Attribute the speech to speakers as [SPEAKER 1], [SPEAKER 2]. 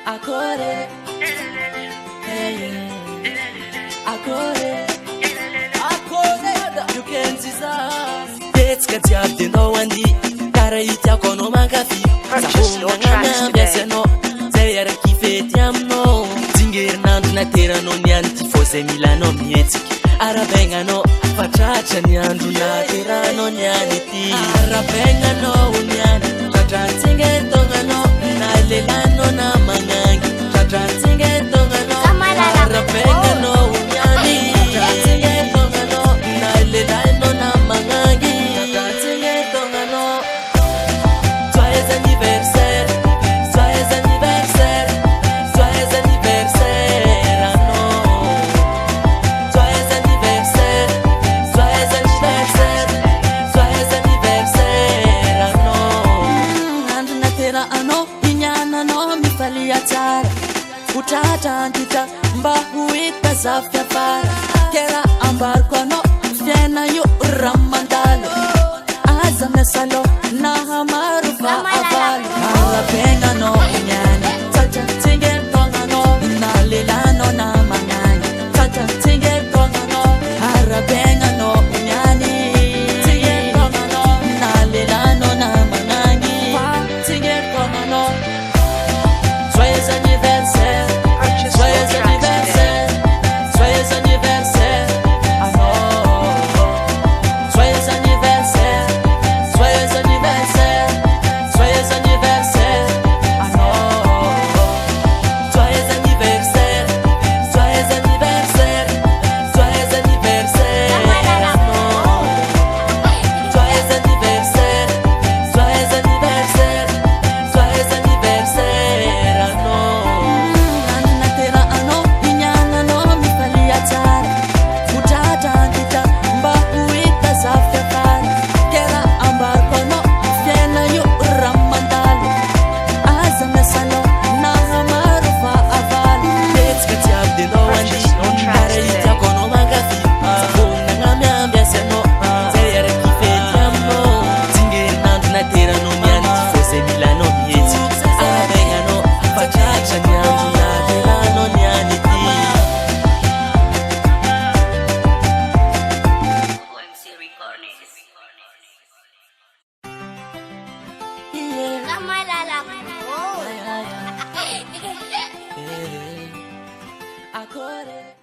[SPEAKER 1] Akore, you can see that. Let's get you up the no one di. Kara ita kono magafi.
[SPEAKER 2] Purchase your tracks today.
[SPEAKER 1] Zayara kifeti amno. Zingir nandu na tera no nyanti fose milano mietiki. Arabenga no pachacha nyandu na tera no nyaniti. Arabenga no unyani. Chacha zingir tonga no. Na lelano na mangangi. Chacha zingir tonga no. Arabenga no unyani. Chacha zingir tonga no. Na lelano na mangangi. Chacha zingir tonga no. Joyeux anniversaire, joyeux anniversaire, joyeux anniversaire, ah non. Joyeux anniversaire, joyeux anniversaire, joyeux anniversaire, ah non. Andro na tera ano, inyana no mifalia tsara. Utata andita mba huita zafya para. Kera ambarko no, fiena yu ramandalo. Aza mesalo na hamaru fa avalo. Arabenga no unyani. Chacha tingel tonga no. Na lilano na mangani. Chacha tingel tonga no. Arabenga no unyani. Tingel tonga no. Na lilano na mangani. Tingel tonga no. Joyeux anniversaire.
[SPEAKER 2] Purchase
[SPEAKER 1] Joyeux
[SPEAKER 2] your tracks today.
[SPEAKER 1] anniversaire. Joyeux anniversaire. Ah non. Joyeux anniversaire. Joyeux anniversaire. Joyeux anniversaire. Ah non. Joyeux anniversaire. Joyeux anniversaire. Joyeux anniversaire. Ah non. Joyeux anniversaire. Joyeux anniversaire. Joyeux anniversaire. Ah non. Anna tera ano inyana no mifalia tsara. Utata andita mba huita zafya para. Kera ambarko no fiena yu ramandalo. Aza mesalo na hamaru fa avalo. Let's get you up the no one di.
[SPEAKER 2] Purchase your tracks
[SPEAKER 1] Kara
[SPEAKER 2] today.
[SPEAKER 1] ita kono magafi. Sabuna ngamiambia seno. Zayara kifeti amno. Zingiri nandu na tera no miani. Fose milano mieti. Arabenga no pachacha nyandu na tera no nyani ti. Akore.